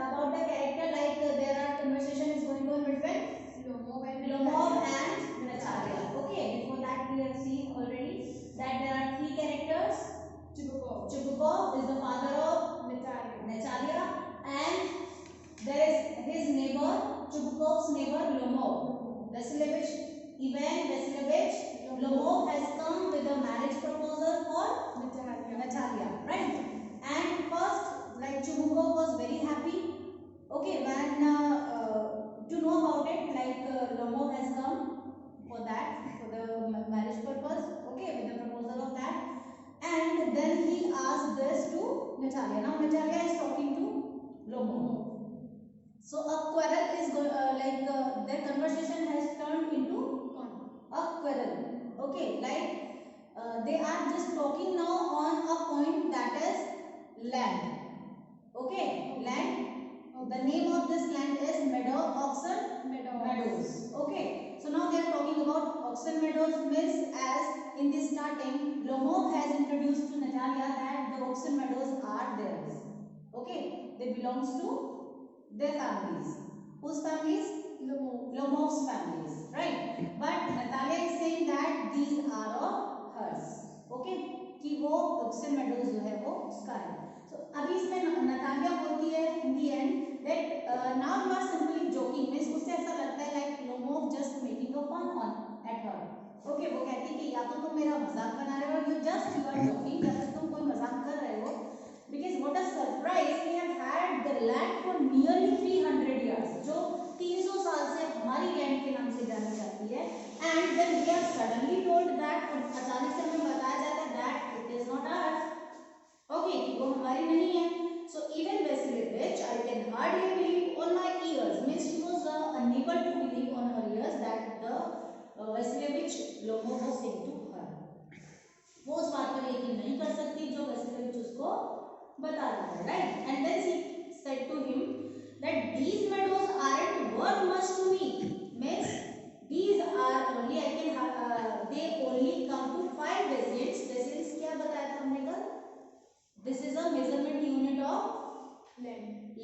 about the character, like there are conversation is going on between Lomov and Natalia. Okay, before that we have seen already that there are three characters. Chubukov is the father of Natalia, and there is his neighbor, Chubukov's neighbor Lomov. Vasilevich, Ivan Vasilevich Lomov has come with a marriage proposal for Natalia, right? And first, like Chubukov was very happy. Okay, when to know about it, like Lomov has come for that, for the marriage purpose. Okay, with the proposal of that, and then he asked this to Natalia. Now Natalia is talking to Lomov. So a quarrel is their conversation has turned into a quarrel. Okay, like they are just talking now on a point that is land. Okay, land. The name of this land is Meadows. Okay, so now they are talking about Oxen Meadows. Means as in the starting, Lomov has introduced to Natalia that the Oxen Meadows are theirs. Okay, they belongs to their families. Whose families? Lomov's families, right? But Natalia is saying that these are of hers. Okay, कि वो Oxen Meadows जो है वो उसका है. So अभी इसमें Natalia बोलती है in the end that now you are simply joking. means उससे ऐसा लगता है like Lomov just making a fun on at her. Okay, वो कहती है कि या तो तुम मेरा मजाक बना रहे हो, you are joking, या फिर तुम कोई मजाक कर रहे हो. Because what a surprise, we have had the land for nearly 300 years, जो 300 साल से हमारी लैंड के नाम से जानी जाती है. And then we are suddenly told that, अचानक से हमें बताया जाता है that it is not ours. Okay, वो हमारी नहीं है. So even Vasilevich, I can hardly believe on my ears. Means she was unable to believe on her ears that the Vasilevich Lomov was saying to her. वो उस बात पर यकीन नहीं कर सकती जो Vasilevich उसको बता रहा है, right? And then she said to him that these meadows aren't worth much to me. Means these are only they only come to 5 decisions. Decisions क्या बताया था हमने कल? This is a measurement unit of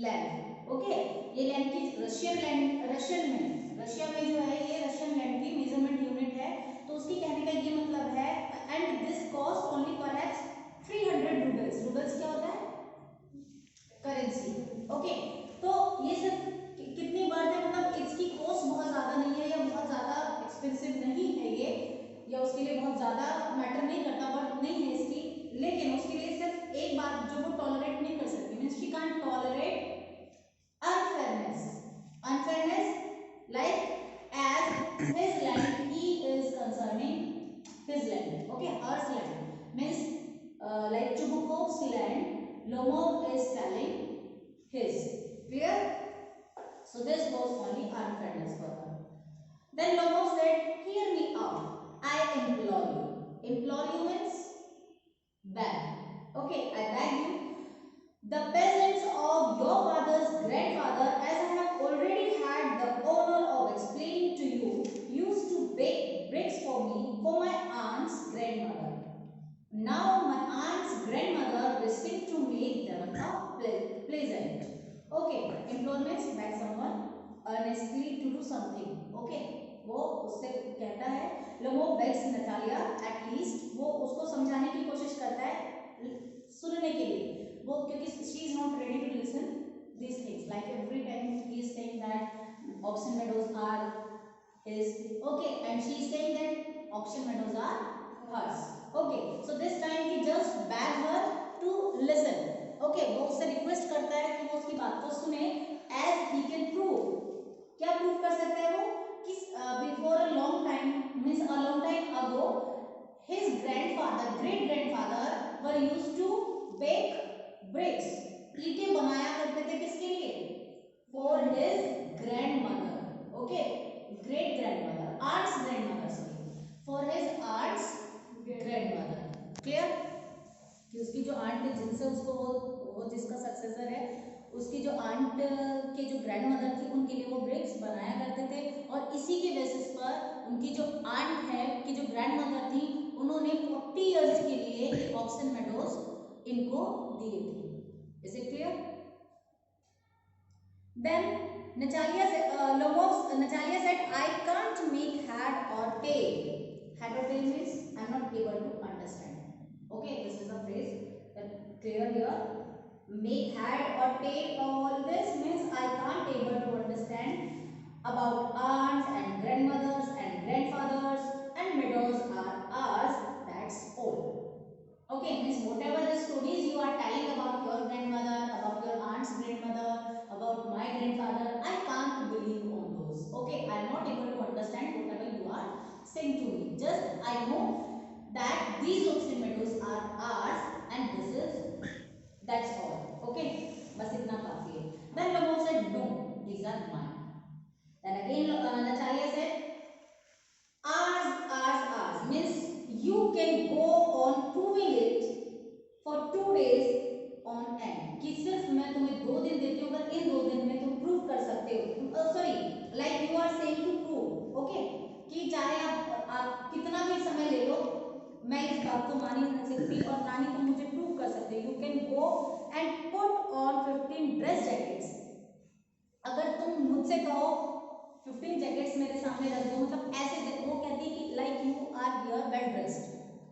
land. Okay, ये land की Russia में जो है ये रशियन लैंड की मेजरमेंट यूनिट है. तो उसकी कहने का ये मतलब है and this cost only perhaps 300 roubles. Roubles क्या होता है? करेंसी. ओके, तो ये सिर्फ कितनी वर्थ है, मतलब इसकी कॉस्ट बहुत ज्यादा नहीं है या बहुत ज्यादा एक्सपेंसिव नहीं है ये, या उसके लिए बहुत ज्यादा मैटर नहीं करता, वर्थ नहीं है इसकी. लेकिन उसके लिए सिर्फ एक बात जो वो टॉलरेट नहीं कर सकती, means she can't tolerate unfairness like as his land, he is concerning his land. Okay, hers land means like Chubukov's land, Lomov is telling his. Clear? So this was only unfairness for her. Then Lomov said, hear me out, I implore you. Implore you means beg. Okay, I beg you. The peasants of your father's grandfather, as I have already had the honor of explaining to you, used to bake bricks for me for my aunt's grandmother. Now my aunt's grandmother wishes to make them a pleasant. Okay, implore means beg someone earnestly to do something. Okay, वो उससे कहता है, Lomov begs Natalia at least, वो उसको समझाने की कोशिश करता है सुनने के लिए. वो क्योंकि she is not ready to listen these things. Like every time he is saying that Oxen Meadows are his. Okay, and she is saying that Oxen Meadows are hers. Okay, so this time he just begs her to listen. Okay, वो उससे request करता है कि वो उसकी बात को सुने. As he can prove, क्या प्रूव कर सकता है वो कि before a long time, means a long time ago, his grandfather, great grandfather were used to bake bricks. ईंटें बनाया करते थे किसके लिए? For his grandmother. Okay, great grandmother, aunt's grandmother, sorry, for his aunt's grandmother. Clear? कि उसकी जो aunt है जिनसे उसको वो जिसका सक्सेसर है, उसकी जो आंट के जो ग्रैंडमदर थी उनके लिए वो ब्रिक्स बनाया करते थे. और इसी के बेसिस पर उनकी जो आंट है, उनकी जो ग्रैंडमदर थी, उन्होंने 40 इयर्स के लिए ऑक्सन मेडोज इनको दिए थे. Is it clear? Then Natalia said, I can't make head or tail. Head or tail means I'm not able to understand. Okay, this is a phrase that clear here. Make head or tail, all this means I can't able to understand about aunts and grandmothers and grandfathers and meadows are ours, that's all. Okay, means whatever the stories you are telling about your grandmother, about your aunt's grandmother, about my grandfather, I can't believe on those. Okay, I am not able to understand whatever you are saying to me. Just I know that these oxen meadows are ours and this is, that's all. Okay, बस इतना काफी है. Then Lomov said, no, these are mine. Then again Natalia said, ours means you can go on proving it for 2 days on end. कि सिर्फ मैं तुम्हें 2 दिन देती हूँ, अगर इन 2 दिन में तुम प्रूव कर सकते हो, sorry, like you are saying to prove, okay, कि चाहे आप कितना भी समय ले लो, मैं इस बात को मान ही नहीं सकती और ना ही तुम मुझे प्रूव कर सकते. You can go and put on 15 dress jackets. अगर तुम मुझसे कहो 15 जैकेट्स मेरे सामने रख दो, मतलब ऐसे, वो कहती है कि like you are here well dressed.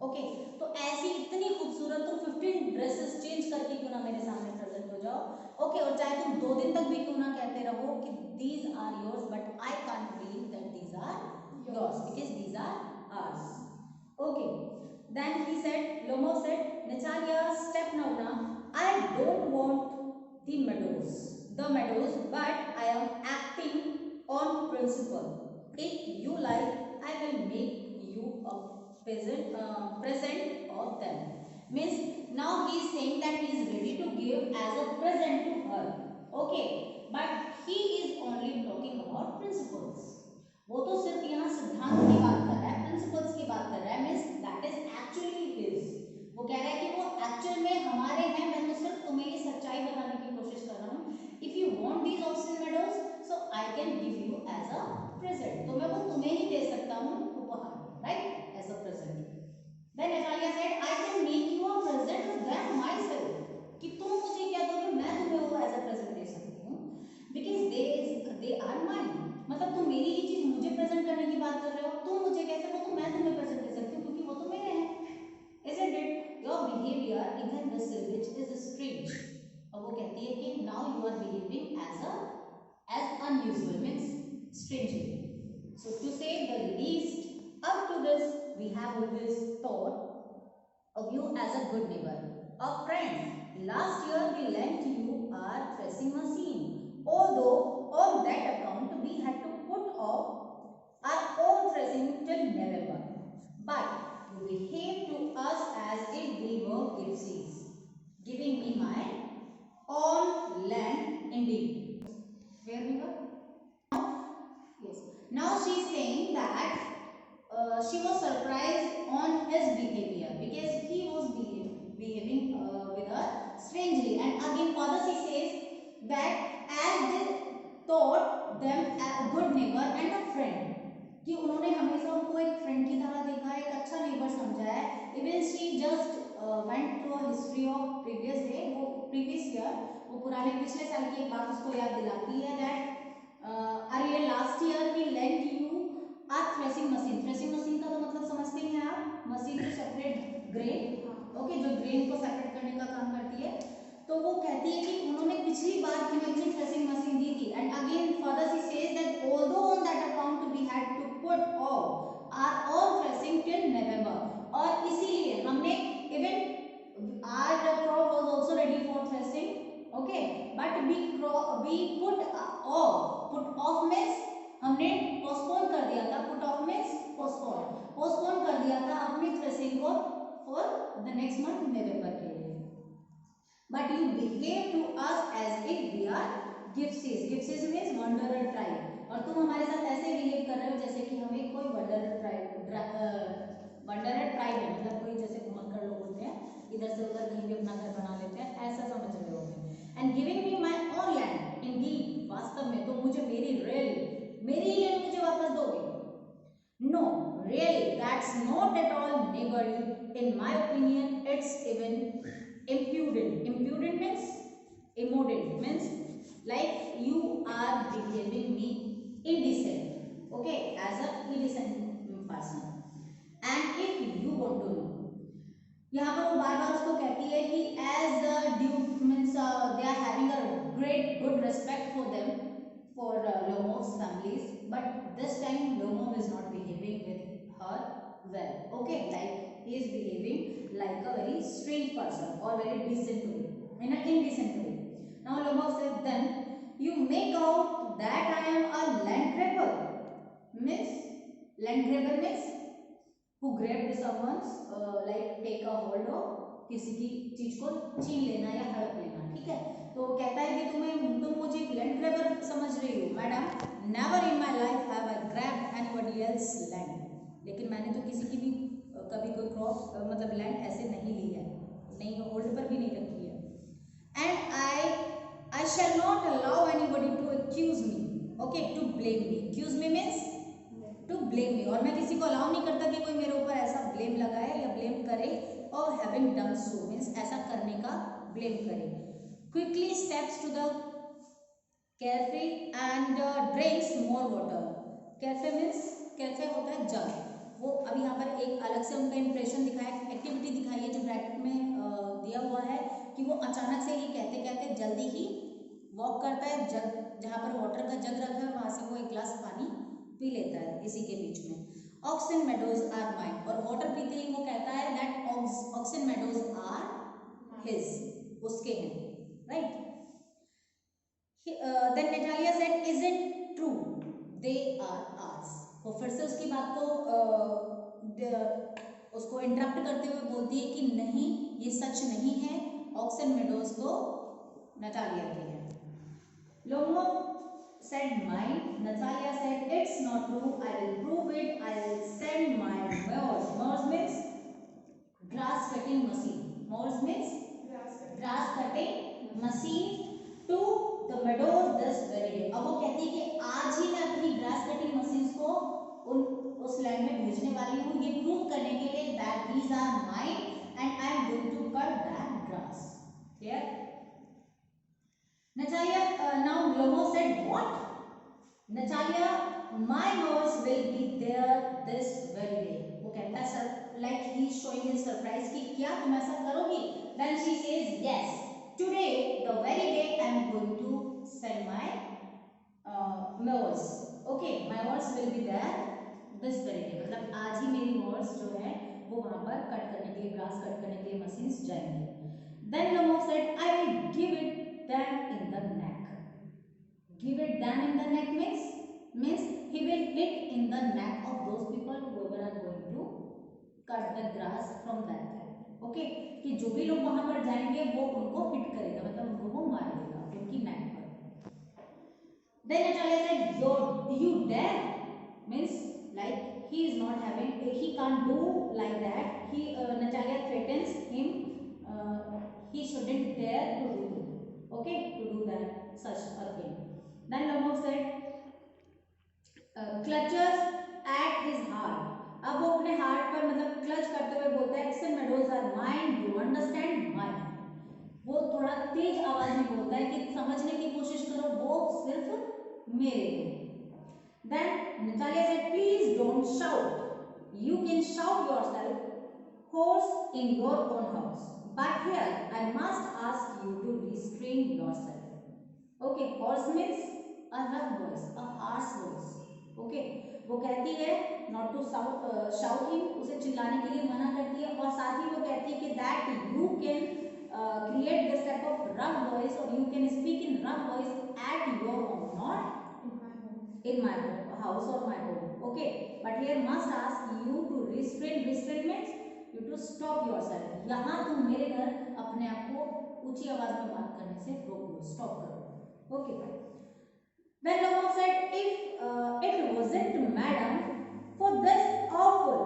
Okay, तो ऐसी इतनी खूबसूरत तुम 15 ड्रेसेस चेंज करके क्यों ना मेरे सामने प्रेजेंट हो जाओ. ओके, और चाहे तुम 2 दिन तक भी क्यों ना कहते रहो कि these are yours, but I can't believe that these are yours because these are ours. Okay, then he said, Lomo said, Natalia, step now, I don't want the meadows, but I am acting on principle. If you like, I will make you a present of them. Means now he is saying that he is ready to give as a present to her. Okay, but he is only talking about principles. वो तो सिर्फ यहाँ सिद्धांत की बात कर रहा है, प्रिंसिपल्स की बात कर रहा है. Means that is actually his. वो कह रहा है कि वो एक्चुअल में हमारे हैं, मैं तो सिर्फ तुम्हें ये सच्चाई बताने की कोशिश कर रहा हूँ. If you want these oxygen medals, so I can give you as a present. तो मैं वो तुम्हें ही दे सकता हूँ उपहार, right, as a present. Then Natalia said, I can make you a present to them myself. कि तुम मुझे क्या दोगे, मैं तुम्हें वो एज अ प्रेजेंट दे सकती हूँ, बिकॉज दे आर माइन. मतलब तुम मेरी ही चीज मुझे प्रेजेंट करने की बात कर रहे हो, तुम मुझे कैसे, वो तो मैं तुम्हें प्रेजेंट दे सकती हूँ क्योंकि वो तो मेरे हैं. Isn't it? Your behavior in the village is strange. और वो कहती है कि now you are behaving as unusual, means strangely. So to say the least, up to this we have always thought of you as a good neighbor, a friend. Last year we lent you our threshing machine. Although on that account we had to put off our own threshing till November, but you behave to us as if we were gypsies, giving me my own land indeed. Where we were? Yes. Now she is saying that she was surprised on his behavior because he was behaving with her strangely. And again further she says that as they thought them a good neighbor and a friend, कि उन्होंने हमेशा उनको एक friend की तरह देखा, एक अच्छा नेबर समझा है. Even she just went through a history of previous day, वो प्रीवियस ईयर, वो पुराने पिछले साल की एक बात उसको याद दिलाती है दैट अरे last year we lent you a threshing machine. Threshing machine का तो मतलब समझते ही हैं आप, machine to separate grain. Okay, जो ग्रेन को सेपरेट करने का काम करती है. तो वो कहती है कि उन्होंने पिछली बार हमें अपनी थ्रेसिंग मशीन दी थी. And again further she says that although on that account we had to put off our own threshing till November. और इसीलिए हमने even our crop was also ready for threshing. Okay, but we put off means हमने postpone कर दिया था. Put off means postpone कर दिया था अपनी थ्रेसिंग को फॉर द नेक्स्ट मंथ नवंबर के लिए. But you behave to us as if we are gypsies. Gypsies means wanderer tribe. और तुम हमारे साथ ऐसे बिहेव कर रहे हो जैसे कि हमें कोई wanderer tribe है, मतलब कोई जैसे घुमक्कड़ लोग होते हैं, इधर से उधर कहीं भी अपना घर बना लेते हैं, ऐसा समझ रहे हो. And giving me my own land, indeed, वास्तव में तुम मुझे मेरी ही लैंड मुझे वापस दोगे. No, really, that's not at all neighborly. In my opinion, it's even impudent. Impudent means immodest, means like you are behaving me indecent, okay, as a indecent person. And if you want to know, यहाँ पर वो बार बार उसको कहती है कि as due means they are having a great good respect for them for Lomov's families, but this time Lomov is not behaving with her well, okay, like he is behaving like a very strange person or very decent way, in an indecent way. Now Lomov says, then you make out that I am a land grabber. Means land grabber means who grabbed someone's like take a hold of किसी की चीज को छीन लेना या हड़प लेना, ठीक है। तो कहता है कि तुम मुझे लैंड ग्रैबर समझ रही हो madam, never in my life have I grabbed anybody else land, लेकिन मैंने तो किसी की भी कभी कोई क्रॉप मतलब लैंड ऐसे नहीं ली है, नहीं होल्ड पर भी नहीं रखी है। And I shall not allow anybody to accuse me, okay, to blame me, accuse me means to blame me, और मैं किसी को अलाउ नहीं करता कि कोई मेरे ऊपर ऐसा ब्लेम लगाए या ब्लेम करे, और हैविंग डन सो मीन्स ऐसा करने का ब्लेम करे। Quickly steps to the cafe and drinks more water. Cafe means cafe होता है जग, वो अब यहाँ पर एक अलग से उनका इंप्रेशन दिखाया, एक्टिविटी दिखाई है जो ब्रैकेट में दिया हुआ है कि वो अचानक से ही कहते कहते जल्दी ही वॉक करता है, जग जहाँ पर वाटर का जग रखा है वहां से वो एक गिलास पानी पी लेता है इसी के बीच में। ऑक्सन मेडोज आर माइन, और वाटर पीते ही वो कहता है that Oxen Meadows are his, उसके हैं, right. Then Natalia said isn't true they are ours, वो फिर से उसकी बात को उसको इंटरप्ट करते हुए बोलती है कि नहीं ये सच नहीं है, ऑक्सन मेडोज तो नेटालिया के हैं। लोमो said mine, Natalia said it's not true, I will prove it, I will send my Morse. Morse means grass cutting machine. Morse means grass cutting machine to the meadows this very day. अब वो कहती है कि आज ही मैं अपनी grass cutting machines को उस लैंड में भेजने वाली हूँ, ये प्रूव करने के लिए that these are mine and I am going to cut that grass. Clear? Natalia, now Lomo said what? Natalia, my horse will be there this very day. वो कहता है sir, like he is showing his surprise कि क्या तुम ऐसा करोगी? Then she says yes. Today, the very day I am going to send my horse. Okay, my horse will be there this very day. मतलब आज ही मेरी horse जो है वो वहाँ पर कट करने के लिए, ग्रास कट करने के लिए मशीन्स जाएंगे। Then Lomo said, I will give it them in the neck. Give it them in the neck means he will hit in the neck of those people whoever are going to cut the grass from that land. Okay, कि जो भी लोग वहां पर जाएंगे वो उनको hit करेगा, मतलब उनको वो मार देगा उनकी नेक पर। Then Natalia said, you dare means like he is not having, he can't do like that. He Natalia threatens him, he shouldn't dare to do it. Okay, to do that such a thing. Then Lomo said, clutches at his heart. अब वो अपने heart पर मतलब clutch करते हुए बोलता है Oxen Meadows are mine, you understand mine. वो थोड़ा तेज आवाज में बोलता है कि समझने की कोशिश करो, वो सिर्फ मेरे हैं। Then Natalia said, please don't shout. You can shout yourself horse in your own house, but here I must ask you to restrain yourself. Okay, horse means a rough voice, a harsh voice. Okay, वो कहती है not to shout him, उसे चिल्लाने के लिए मना करती है, और साथ ही वो कहती है कि that you can create this type of rough voice or you can speak in rough voice at your home, not in my house or my home. Okay, but here must ask you to restrain. Restrain means you to stop yourself. यहाँ तुम मेरे घर अपने आप को ऊंची आवाज में बात करने से रोक लो, स्टॉप करो। Okay, fine. Then Lomo said, if it wasn't madam for this awful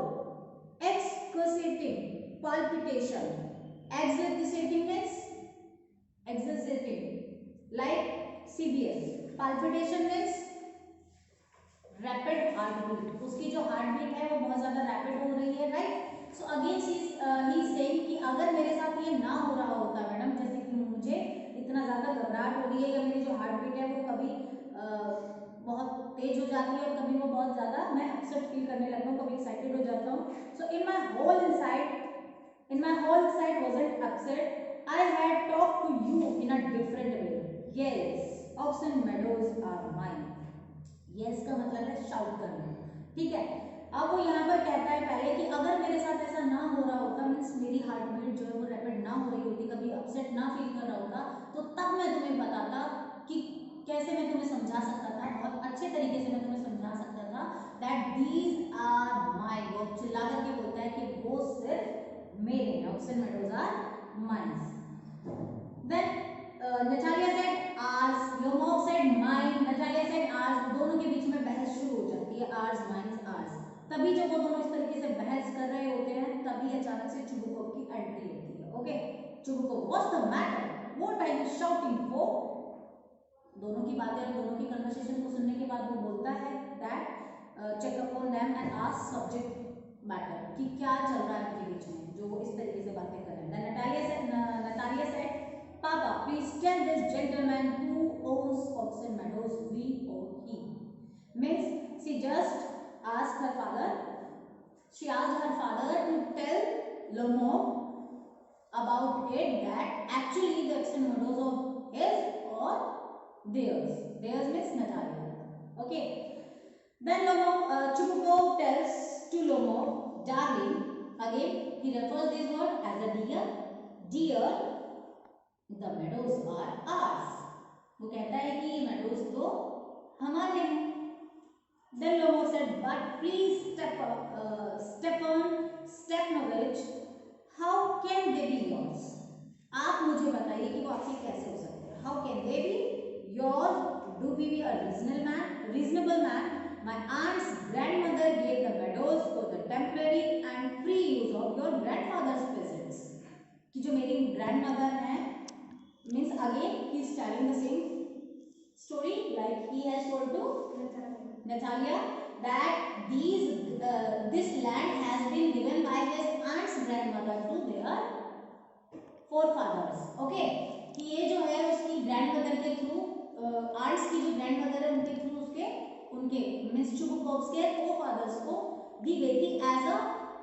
excruciating palpitation, excruciating means excruciating, like severe. Palpitation means rapid heartbeat. उसकी जो heartbeat है वो बहुत ज़्यादा rapid हो रही है, right? So again he is saying कि अगर मेरे साथ ये ना हो रहा होता मैडम, जैसे कि मुझे इतना ज़्यादा घबराहट हो रही है या मेरी जो हार्ट बीट है वो कभी बहुत तेज हो जाती है और कभी वो बहुत ज़्यादा मैं अपसेट फील करने लगता हूँ, कभी एक्साइटेड हो जाता हूँ. So in my whole inside wasn't upset. I had talked to you in a different way. Yes, Oxen Meadows are mine. Yes का मतलब है शाउट करना. ठीक है. अब वो यहाँ पर कहता है पहले कि अगर मेरे साथ ऐसा ना हो रहा होता, मीन्स मेरी हार्ट बीट जो है वो रैपिड ना हो रही होती, कभी अपसेट ना फील कर रहा होता, तो तब मैं तुम्हें बताता कि कैसे मैं तुम्हें समझा सकता था, बहुत अच्छे तरीके से मैं तुम्हें समझा सकता था दैट दीज आर माय. वो चिल्ला करके बोलता है कि वो सिर्फ मेरे हैं. Oxen Meadows are mines. Then Natalia said ours, Lomov said mine, Natalia said ours. दोनों के बीच में बहस शुरू हो जाती है, आर्स माइन्स आर्स. तभी जब वो दोनों इस तरीके से बहस कर रहे होते हैं तभी अचानक से चुबुकोव की एंट्री होती है. Okay, Chubukov, what's the matter, what are you shouting for. दोनों की बातें और दोनों की कन्वर्सेशन को सुनने के बाद वो बोलता है that check upon them and ask subject matter, कि क्या चल रहा है उनके बीच में जो वो इस तरीके से बातें कर रहे हैं. Then Natalia said papa please tell this gentleman who owns Oxen Meadows, we or he. Means she just asked her father, she asked her father to tell Lomov about it, that actually the Oxen Meadows of his or theirs. Theirs means Natalia. Okay. Then Chubukov tells to Lomov, darling. Again, he refers this word as a dear. Dear, the meadows are ours. वो कहता है कि ये meadows तो हमारे हैं. Then Lomov said, but please Stefan Stefanovic, how can they be yours? आप मुझे बताइए कि वो आपके कैसे हो सकते हैं. How can they be yours? Do we be a reasonable man? My aunt's grandmother gave the meadows for the temporary and free use of your grandfather's presents. कि जो मेरी grandmother हैं, means again he is telling the same story like he has told to Natalia, that this land has been given by his aunt's grandmother to their forefathers. Okay, कि ये जो है उसकी grandmother के through, आंट्स की जो grandmother है उनके through उनके मीन्स चुबुकोव्स के forefathers को दी गई थी as a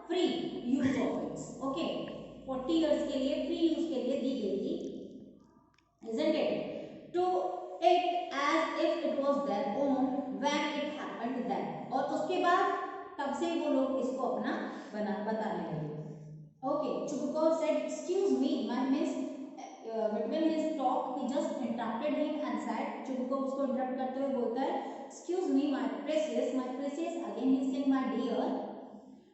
free use of it. Okay, 40 years के लिए free use के लिए दी गई थी, isn't it? To it as if it was their own when it happened then. और उसके बाद तब से वो लोग इसको अपना बताने लगे. Okay, Chubukov said, excuse me, my miss. Between his talk, he just interrupted him and said, Chubukov उसको interrupt करते हुए बोलता है, excuse me, my precious. Again he said, my dear,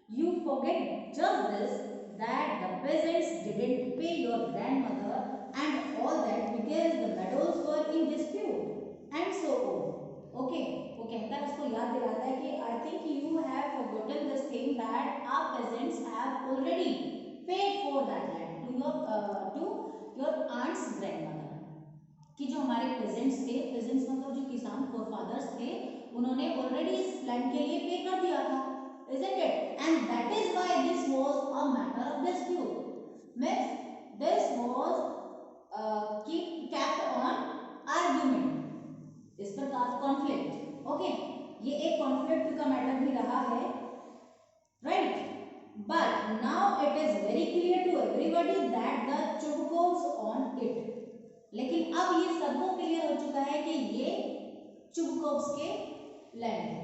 you forget just this, that the peasants didn't pay your grandmother and all that because the meadows were in dispute and so on. Okay, वो कहता है, उसको याद दिलाता है कि I think you have forgotten this thing that our peasants have already paid for that land to your aunt's grandmother. कि जो हमारे peasants थे, peasants मतलब जो किसान forefathers थे, उन्होंने already इस land के लिए पे कर दिया था, isn't it? And that is why this was a matter of dispute. Means this was kept on argument. इस पर conflict. Okay, ये एक conflict का matter भी रहा है, right? But now it is very clear to everybody that the Chubukovs own it. लेकिन अब ये सबको क्लियर हो चुका है कि ये Chubukovs के लैंड है.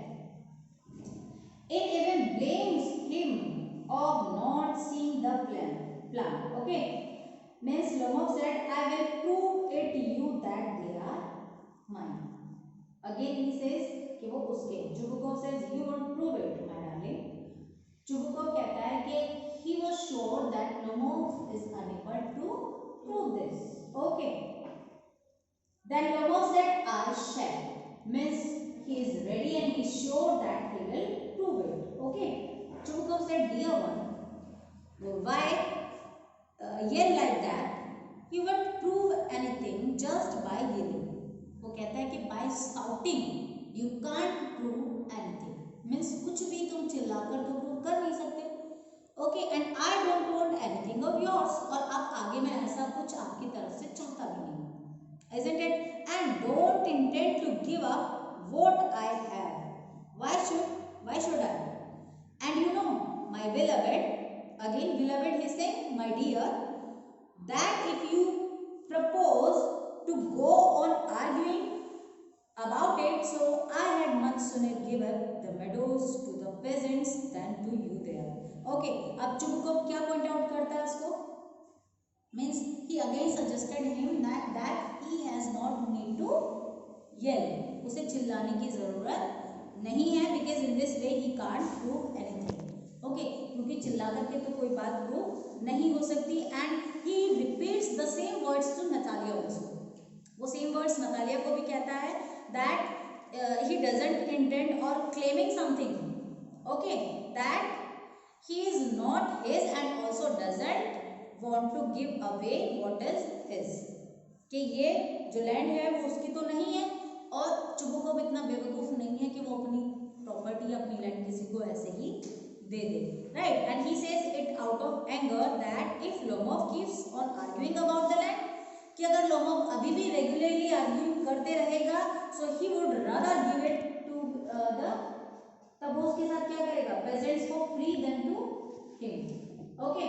It even blames him of not seeing the plan. Okay, means Lomov said, I will prove it to you that they are mine. Again he says कि वो उसके. Chubukov says, you won't prove it, my darling. Chubukov कहता है कि he was sure that Lomov is unable to prove this. Okay. Then Lomov said, I shall. Means he is ready and he is sure that he will prove it. Okay. Chubukov said, dear one, why yell like that? You won't prove anything just by yelling. वो कहता है कि by shouting you can't prove anything. Means कुछ भी तुम चिल्लाकर तो prove कर नहीं सकते. Okay, and I don't want anything of yours. और अब आगे मैं ऐसा कुछ आपकी तरफ से चाहता भी नहीं. isn't it? And don't intend to give up what I have. Why should I? And you know, my beloved, again beloved he is saying, my dear, that if you propose to go on arguing about it, so I had much sooner give up the meadows to the peasants than to you there. Okay, अब चुबुकov क्या point out करता है इसको? Means he again suggested him that he has not need to yell. उसे चिल्लाने की जरूरत नहीं है, because in this way he can't prove anything. Okay, क्योंकि चिल्ला करके तो कोई बात प्रूव नहीं हो सकती. And he repeats the same words to Natalia also. वो सेम वर्ड्स नतालिया को भी कहता है that he doesn't intend or claiming something. Okay, that he is not his and also doesn't want to give away what is his. कि ये जो land है वो उसकी तो नहीं है, और चुबुकोव इतना बेवकूफ नहीं है कि वो अपनी प्रॉपर्टी या अपनी लैंड किसी को ऐसे ही दे दे. Right, and he says it out of anger that if Lomov keeps on arguing about the land, कि अगर लोमोव अभी भी रेगुलरली आर्ग्यू करते रहेगा, so he would rather give it to the, तब वो उसके साथ क्या करेगा, पेजेंट्स को free than to him. Okay,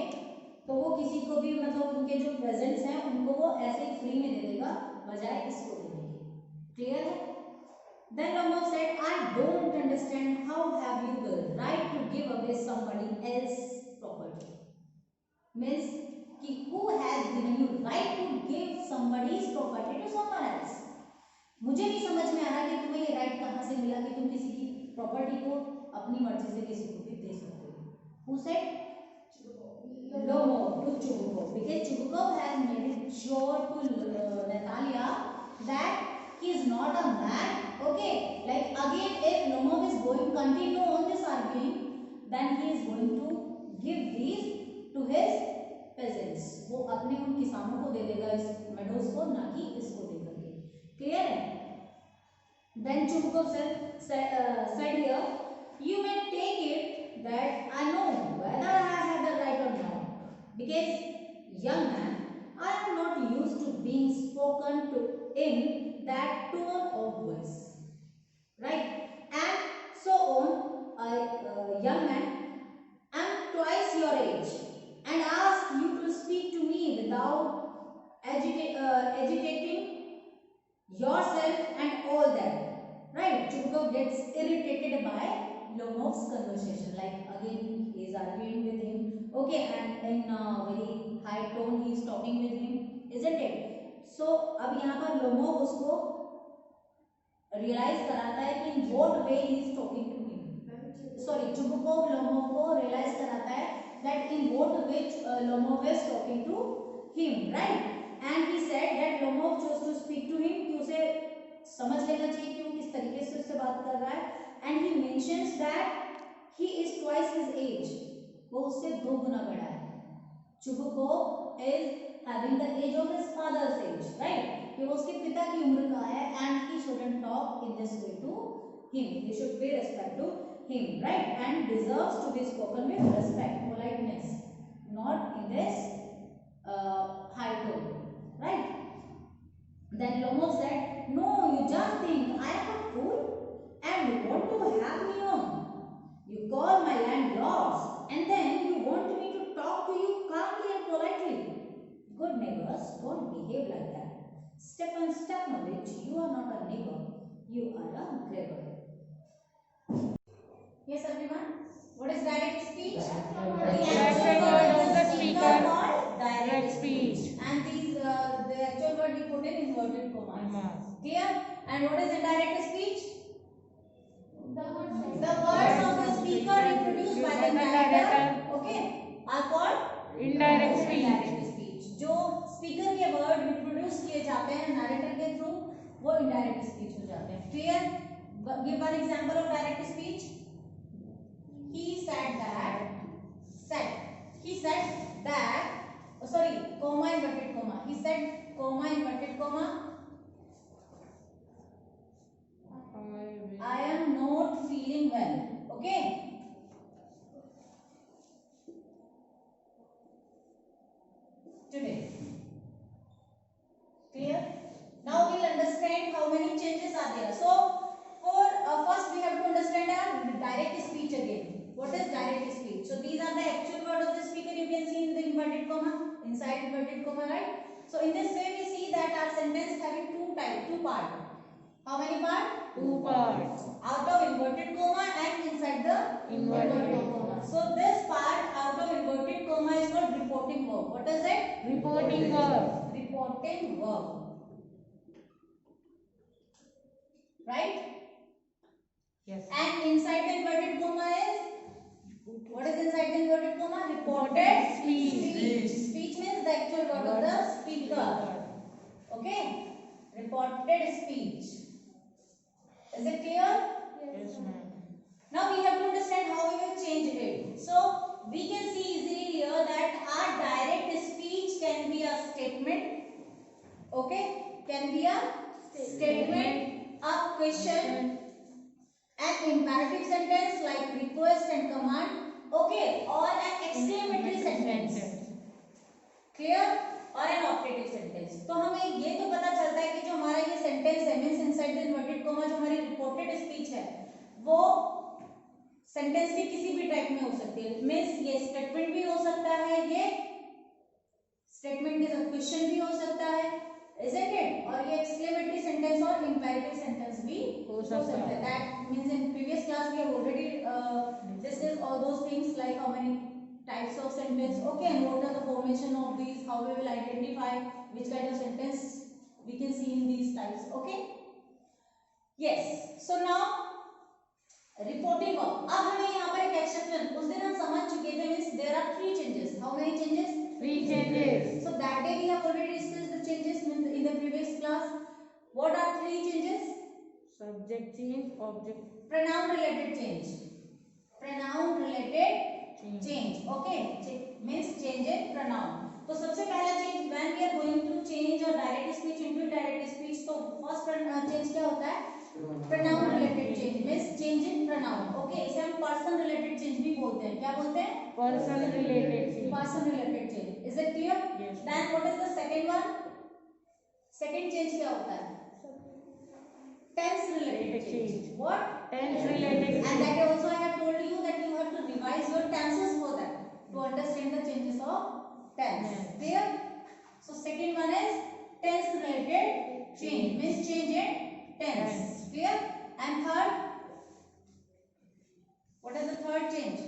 तो वो किसी को भी मतलब उनके जो पेजेंट्स हैं उनको वो ऐसे ही फ्री में दे देगा बजाय इसको देने के. क्लियर है? Then Lomov said, I don't understand how have you the right to give away somebody else's property. Means कि who has given you right to give somebody's property to someone else? मुझे नहीं समझ में आ रहा कि तुम्हें ये राइट कहाँ से मिला कि तुम किसी की प्रॉपर्टी को अपनी मर्जी से किसी को भी दे सकते हो. Who said? Lomov to Chubukov, because Chubukov has made it sure to Natalia that he is not a man. Okay, like again if Lomov is going continue on this arguing, then he is going to give these to his peasants. वो अपने उन किसानों को दे देगा इस meadows को, ना कि इसको दे करके. Clear है? Then Chubukov said here, you may take it that I know whether I have the right or not, because young man, I am not used to being spoken to in that tone of voice. Right? And so on, young man, I am twice your age and ask you to speak to me without agitating yourself and all that. Right? Chubukov gets irritated by Lomov's conversation. Like again, he is arguing with him. Okay, and in a very high tone, he is talking with him, isn't it? So अब यहाँ पर Lomov उसको realize कराता है कि in what way he is talking to him. Sorry, Chubukov Lomov को realize कराता है that in what way Lomov is talking to him, right? And he said that Lomov chose to speak to him कि उसे समझ लेना चाहिए कि वो किस तरीके से उससे बात कर रहा है. And he mentions that he is twice his age. वो उससे 2 गुना बड़ा है. Chubukov is having the age of his father's age, right? कि वो उसके पिता की उम्र का है, and he shouldn't talk in this way to him. He should pay respect to him, right? And deserves to be spoken with respect, politeness, not in this high tone, right? Then Lomov said, no, you just think I am a fool and you want to have me on. You call my land yours and then you want me to talk to you calmly and politely. Good neighbors don't behave like that. Stefan Stepanovich, you are not a neighbor, you are a grabber. Yes, everyone. What is direct speech? The actual word of the speaker called direct speech. And these the actual word we put in inverted commas. Clear? And what is indirect speech? The words of the speaker reproduced by the narrator, okay, are called indirect speech. Indirect speech. जो speaker के word reproduce किए जाते हैं narrator के through, वो indirect speech हो जाते हैं. Clear? Give one example of direct speech. He said that, oh, sorry, comma inverted comma. He said comma inverted comma. I am not feeling well. Okay. Today. Clear? Now is direct speech. So these are the actual word of the speaker. You can see in the inverted comma, inside inverted comma, right? So in this way we see that our sentence having two parts. How many parts? Two parts. Out of inverted comma and inside the Inverted comma. So this part out of inverted comma is called reporting verb. What is it? Reporting verb. Reporting verb. Right? Yes. And inside the inverted comma is, what is inside the inverted comma? Reported Speech. Speech means the actual word of the speaker. Okay? Reported speech. Is it clear? Yes, ma'am. Now we have to understand how we will change it. So we can see easily here that our direct speech can be a statement. Okay? Can be a statement, a question, an imperative sentence like request and command. Okay? Or an exclamatory sentence. Clear? और N optative sentence. तो हमें ये तो पता चलता है कि जो हमारा ये सेंटेंस है means inside the inverted comma जो हमारी रिपोर्टेड स्पीच है वो सेंटेंस भी किसी भी टाइप में हो सकती है. मींस ये स्टेटमेंट भी हो सकता है, ये स्टेटमेंट के साथ क्वेश्चन भी हो सकता है, isn't it? और ये एक्सक्लेमेटरी सेंटेंस और इंपेरेटिव सेंटेंस भी हो सकता है. That means in previous class we have already discussed all those things like how many types of sentence, okay, and what are the formation of these, how we will identify which kind of sentence we can see in these types. Okay, yes. So now reporting verb. अब हमें यहाँ पर एक exception, उस दिन हम समझ चुके थे means there are 3 changes. How many changes? 3 changes. So that day we have already discussed the changes in the previous class. What are 3 changes? Subject change, object Pronoun related change. Pronoun related change. Okay, means change in pronoun. तो सबसे पहला change when we are going to change a direct speech into indirect speech, तो first change क्या होता है? Pronoun related change means change in pronoun. Okay, इसे हम person related change भी बोलते हैं. क्या बोलते हैं? person related change. Person related change. Is it clear? Yes. Then what is the second one? Second change क्या होता है? Tense related change. What? Tense related And change. that also I have told you that you have to revise your tenses for that to understand the changes of tense. Yes. Clear? So second one is tense related change means change in tense. Clear? And third, what is the third change?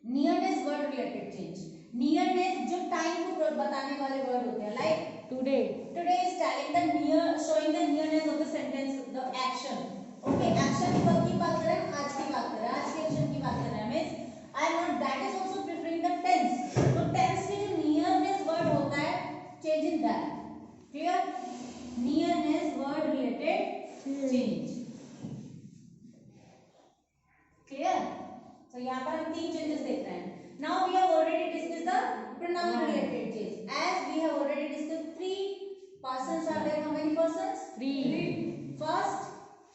Nearness word related change. Nearness जो time को बताने वाले word होते हैं like Today. Today is telling the near, showing the nearness of the sentence, the action. Okay, action कब की बात कर रहे हैं? आज की बात कर रहे हैं, आज के action की बात कर रहे हैं. Means I am not, that is also preferring the tense. तो tense के जो nearness word होता है, change in that. Clear? Nearness word related change. Clear? So यहाँ पर हम 3 changes देख रहे हैं. Now we have already discussed the pronoun related change. As we have already discussed 3 persons are there. How many persons? 3. First,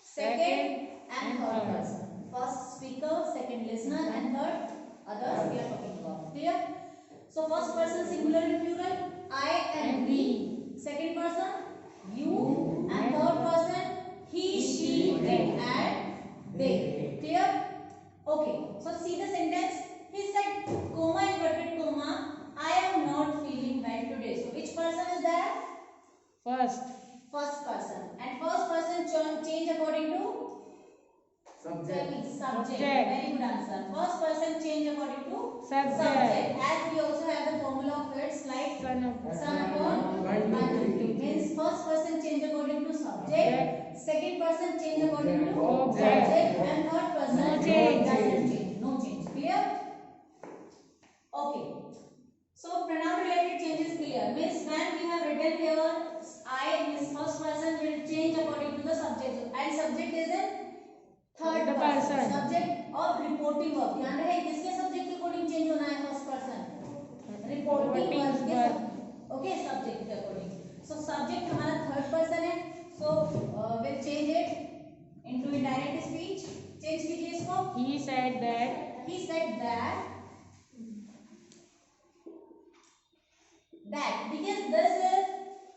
second, and third person. First speaker, second listener, and third others we are talking about. Clear? So first person singular and plural, I and we. Second person, you, and third person, he, she, it, and they. Clear? Okay. So see the sentence. He said, comma inverted comma, I am not feeling well today. So which person is there? First. First person. And first person change according to? Subject. Subject. Very good answer. First person change according to? Subject. As we also have the formula of words like Son upon. son upon 1 means first person change according to subject, second person change according to object, and third person No change. doesn't change. No change. Clear? Okay. So pronoun related change is clear. Means when we have written here I means first person will change according to the subject and subject is in third person. Subject of reporting verb. ध्यान रहे किसके subject के according change होना है first person? Reporting verb के okay subject के according. So subject हमारा third person है. So we'll change it into indirect speech. Change कीजिए इसको. He said that. He said that because this is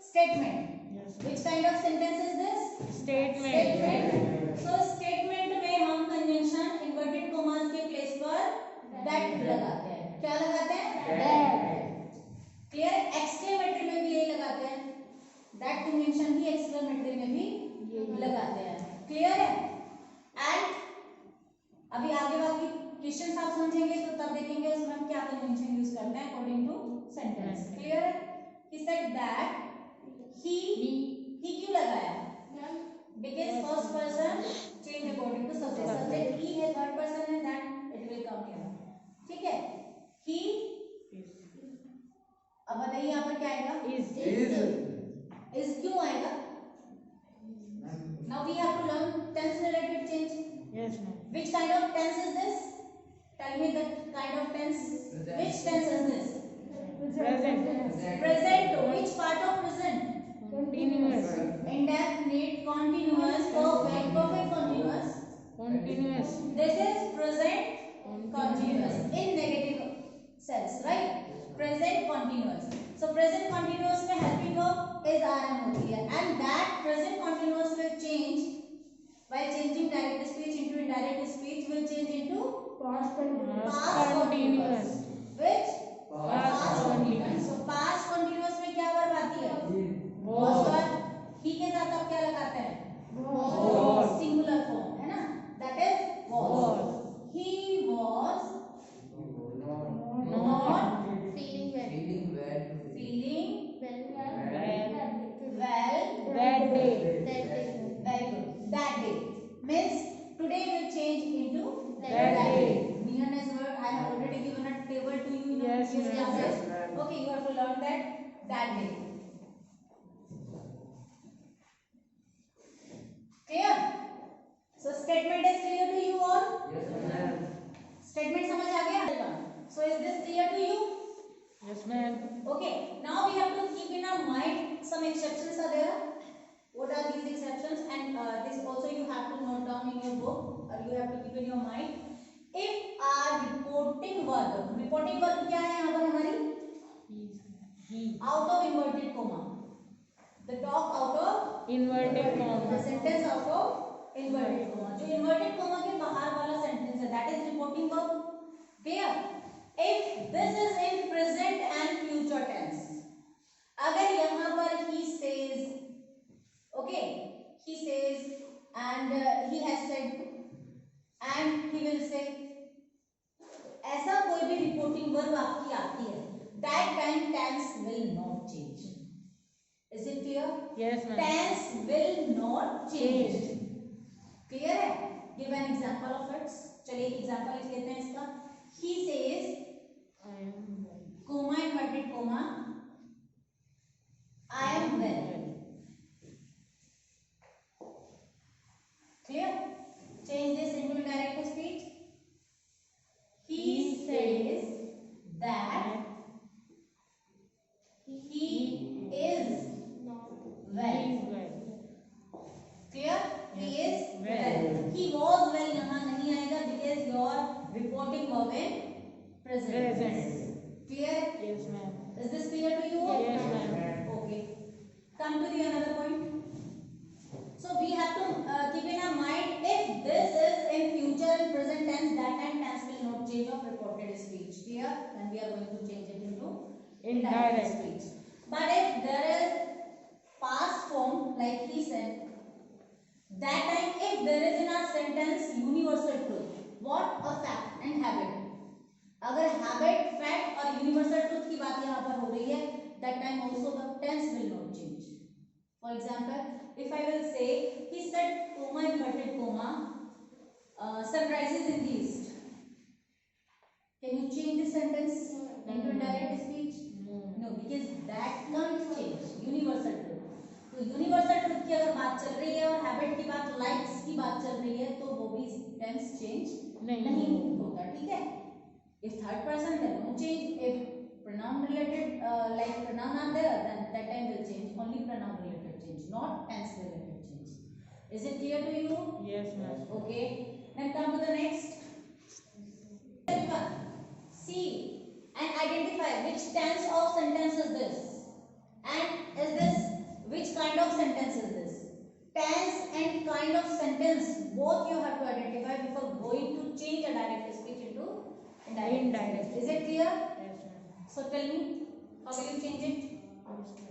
statement. Yes. Which kind of sentence is this? Statement. So statement में हम conjunction inverted commas के place conjunction use करते हैं according two sentence. Clear है? he said that he क्यों लगाया? because first person change according to subject. subject he है, third person है, that it will come here. ठीक है? he अब बताइए यहाँ पर क्या आएगा? is क्यों आएगा? now we have to learn tense related change. Yes, ma'am. Which kind of tense is this? Tell me the kind of tense. Which tense is this? Present. Present. Which part of present? Continuous. Indefinite, continuous, perfect, perfect continuous. Continuous. This is present continuous in negative sense, right? Present continuous. So present continuous में helping verb is rm होती है, and that present continuous will change while changing direct speech into indirect speech, will change into past continuous. Which? Past continuous. So past continuous में क्या verb आती है? Was verb. he के साथ आप क्या लगाते हैं? Was. Singular form है ना? That is was. He was not feeling well That day. very good. That day means today will change into That day. Nearness word I have already given a table to you in Yes, previous ma'am. classes. Yes, ma'am. Okay, you have to learn that day. Clear? So statement is clear to you all? Statement समझ आ गया? So is this clear to you? Yes, ma'am. Okay, now we have to keep in our mind some exceptions are there. What are these exceptions? And this also you have to note down in your book, or you have to keep in your mind. If our reporting verb क्या है यहाँ पर हमारी? He. Out of inverted comma. The talk out of Inverted comma. The sentence out of inverted comma. जो inverted comma के बाहर वाला sentence है, that is reporting verb. Clear? If this is in present and future tense, अगर यहाँ पर he says, okay, he says and he has said and he will say, ऐसा कोई भी reporting verb आपकी आती है, that time tense will not change. Is it clear? Yes, ma'am. Tense will not change. Clear है? Give an example of it. चलिए एक example लिख लेते हैं इसका. He says, I am well. comma inverted comma, I am well. Clear? Change this into direct speech. He says that he is well. He is well. Clear? He is well. He was well यहाँ नहीं आएगा because your reporting verb in present. Present. Clear? Yes, ma'am. Is this clear to you? Yes, ma'am. Okay. Come to the another point. So we have to keep in our mind, if this is in future and present tense, that time tense will not change of reported speech. Clear? Then we are going to change it into indirect speech. But if there is past form, like he said, that time if there is in our sentence universal truth, what a fact and habit. अगर habit, fact और universal truth की बात यहाँ पर हो रही है, that time also the tense will not change. For example, if I will say, he said, comma inverted comma, sun rises in the east. Can you change this sentence into indirect speech? No, because that can't change. Universal truth. तो universal truth की अगर बात चल रही है और habit की बात, लाइक्स की बात चल रही है, तो वो भी टेंस चेंज नहीं होता. ठीक है? If third person, then no change. If pronoun related like pronoun are there, then that time will change. Only pronoun related change, not tense related change. Is it clear to you? Yes, ma'am. Okay. Then come to the next. Everyone, see and identify which tense of sentence is this, and is this which kind of sentence is this. Tense and kind of sentence both you have to identify before going to change a direct speech into indirect. Is it clear? Yes, ma'am. So tell me, how will you change it?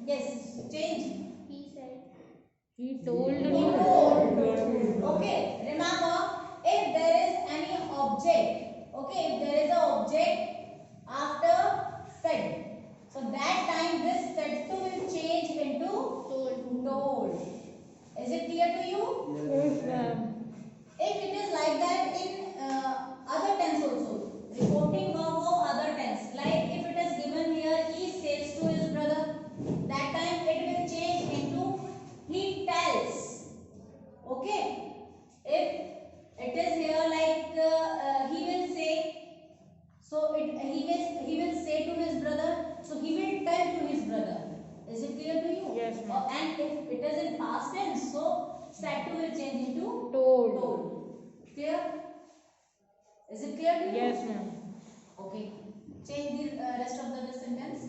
Yes, change. He said. He told He me. told. Okay, remember, if there is any object, okay, if there is an object after Is it clear to you? Yes, ma'am. If it is like that in other tense also, reporting verb of other tense, like if it is given here, he says to his brother, that time it will change into he tells. Okay. If it is here like he will say, so he will say to his brother, so he will tell to his brother. Is it clear to you? Yes, ma'am. And if it is in past tense, so said to will change into Told. told. Clear? Is it clear to you? Yes, ma'am. Okay. Change the rest of the sentence.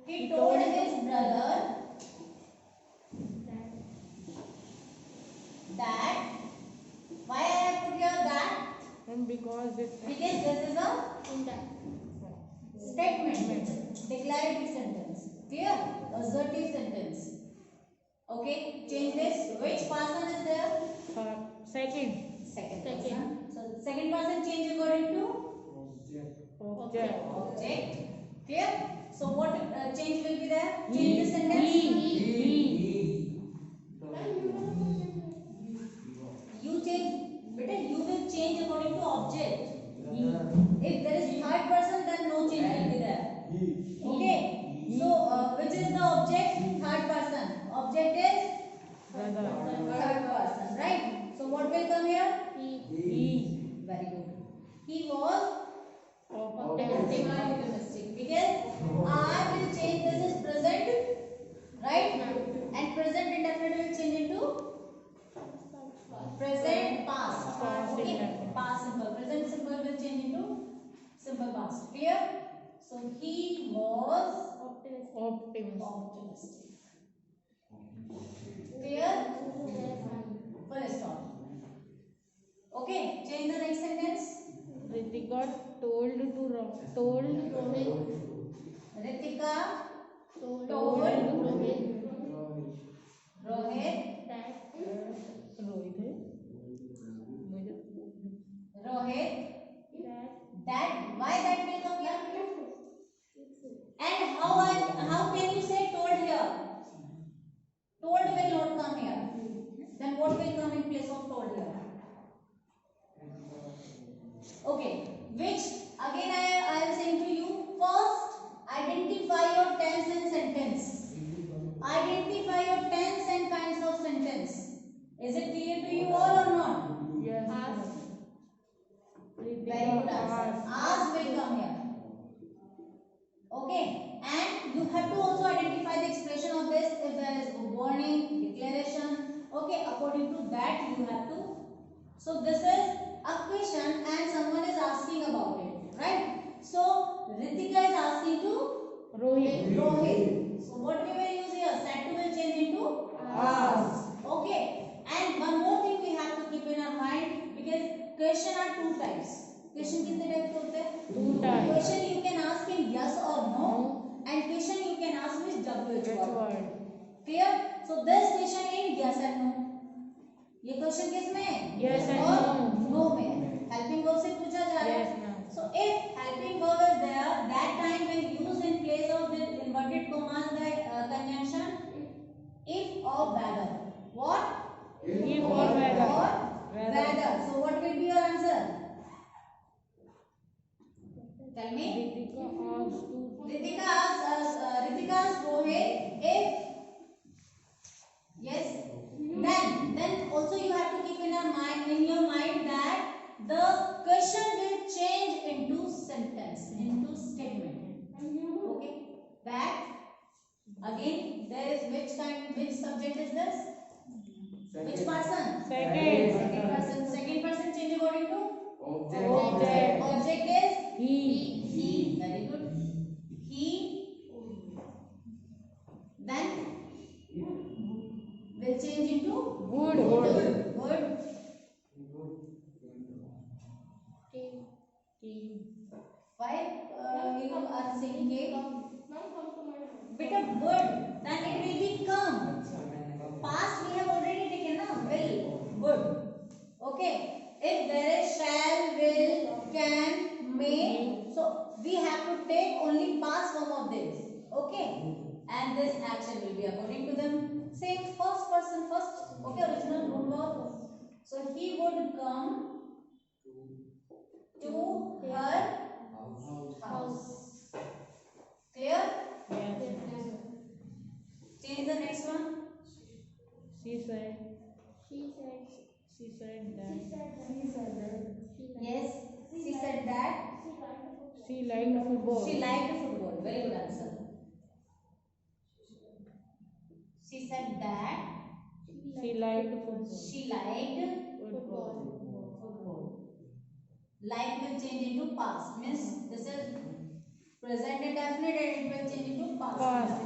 He told his brother that. Why I have put here that? Because this Because this is a statement, declarative sentence. Clear? Assertive sentence. Okay. Change this. Which person is there? second Second person. So second person change according to object. object. Clear? So what change will be there? Change the sentence. You change. Beta, you will change according to object. If there is third person, then no change will be there. Okay. So which is the object? Third person. Object is Brother. third person, right? So what will come here? He. Very good. He was Optimistic. optimistic because I will change this is present, right? And present indefinite will change into present past. Past Okay, indefinite. past simple. Present simple will change into simple past. Clear? So he was Optimistic. optimistic. Clear? Full stop. Okay, change the next sentence. Ritika told Rohit Ritika told Rohit Rohit that why that will come here? And how can you say told here? Told will not come here. Then what will come in place of told here? Okay, which again I am saying to you, first identify your tense and sentence. Identify your tense and kinds of sentence. Is it clear to you all or not? Yes. Very good answer. Ask will come here. Okay, and you have to also identify the expression of this if there is a warning, declaration. Okay, according to that you have to. So this is a question and someone is asking about it, right? So Ritika is asking to Rohit. So what we will use here? Said to will change into asked. Okay, and one more thing we have to keep in our mind because question are two types. Question कितने type के होते हैं? Two types. Question you can ask in yes or no, and question you can ask with WH word. Clear? So this question in yes and no. ये question किस में है? Yes and और no. no में है. Helping verb से पूछा जा रहा है. Yes, ma'am. So if helping verb is there, that time when used in place of the inverted commas, the conjunction if or whether. What? If or whether. Or whether. So what will be your answer? Tell me. Ritika asks Rohit if yes. Then also you have to keep in your mind that the question will change into sentence, into statement. Okay. That again there is which subject is this? Which person? Second person. Second person change according to Object. Object is He. Very good. He then will change into Would. would. Why you are saying cake? Bit of would. Then it will be come. Past we have already taken na will would. Okay. If there is shall, will, can, may, so we have to take only past form of this. Okay. And this action will be according to them. Same first person first. Okay. So he would come to her house. Clear? Yes. Change the next one. She said. She said that. Yes. She said that She liked football. she liked football. Very good answer. She said that She liked football. she liked Football. football. Like will change into past. Means this is present indefinite and it will change into past. Past.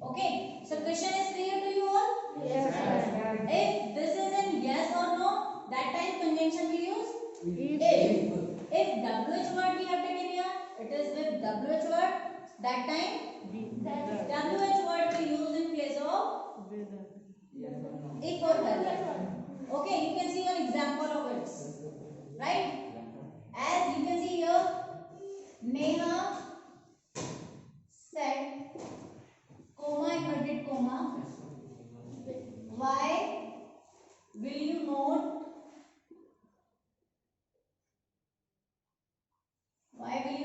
Okay. So question is clear to you all? Yes. If this is in yes or no, that time conjunction we use If. if WH word we have taken here, it is with WH word. That time WH word we use in place of if or whether. Okay, you can see one example of it. Right? As you can see here, Neha said, comma inverted comma, why will you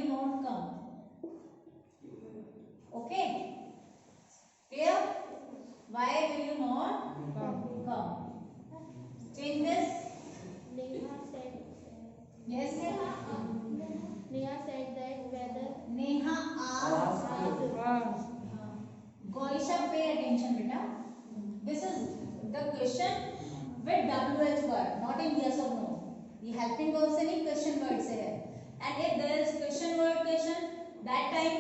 not come? Okay? Clear? Why will you not come? Change this. Yes. Neha asked. Goisha, pay attention, beta. This is the question with WH word, not in yes or no. ये helping verb से नहीं question word से है. And if there is question word question, that time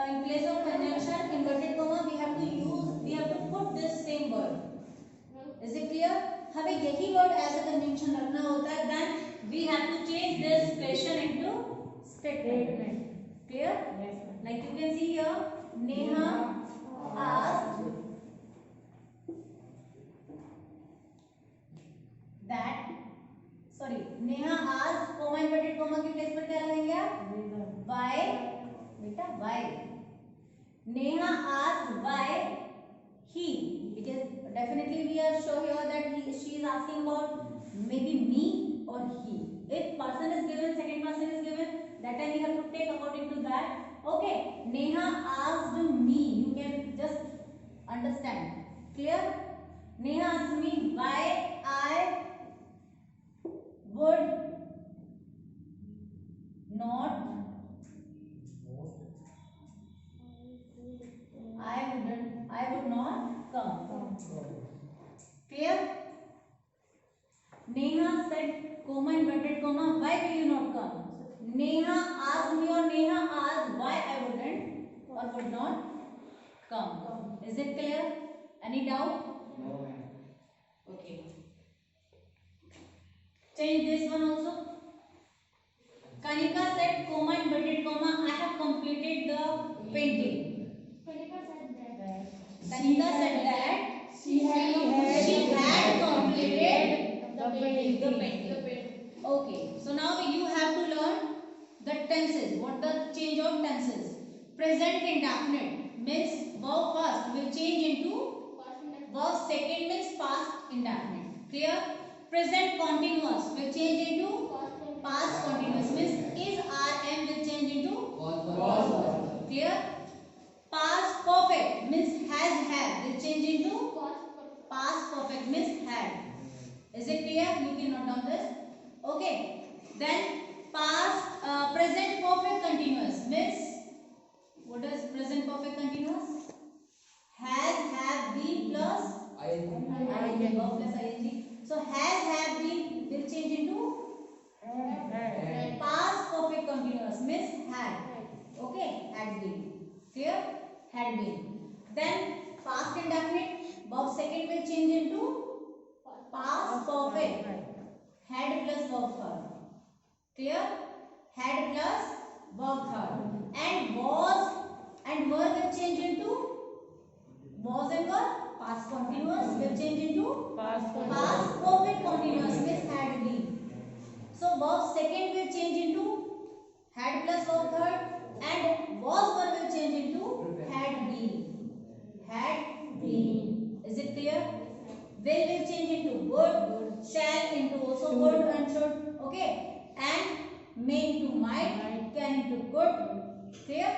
in place of conjunction inverted comma we have to put this same word. Is it clear? हमें यही word as a conjunction रखना होता है. Then we have to change this question into statement. Clear? Yes. Like you can see here, Neha asked that. Sorry, Neha asked comma inverted comma की place पर क्या लगाएंगे आप? Why? बेटा why? Neha asked why he, because definitely we are sure here that she is asking about maybe me or he. If person is given, second person is given, that time you have to take according to that. Okay, Neha asked me. You can just understand. Clear? Neha asked me why I would not. I would not come. Clear? Neha said, comma inverted comma, why will you not come? Neha asked me or Neha asked why I wouldn't or would not come. Is it clear? Any doubt? No. Okay. Change this one also. Kanika said, comma inverted comma, I have completed the painting. Kanika said that She had completed the painting. Okay, so now you have to learn the tenses. What the change of tenses? Present indefinite means verb first will change into verb second means past indefinite. Clear? Present continuous will change into past continuous means is rm will change into clear? Past perfect means has have will change into past perfect means had. Is it clear? You can note down this. Okay. Then past present perfect continuous means what is present perfect continuous? Has have been plus ing verb plus ing. So has have been will change into past perfect continuous means had. Okay, had been. Clear? Had been. Then past indefinite verb second will change into past perfect. Had plus verb third. Clear? Had plus verb third. And was and were will change into was and were. Past continuous will change into Past perfect continuous means had been. So verb second will change into had plus verb third and was verb will change into had been. Had been. Is it clear? will change into would, shall into also would and should. Okay, and may into might, can into could. Clear?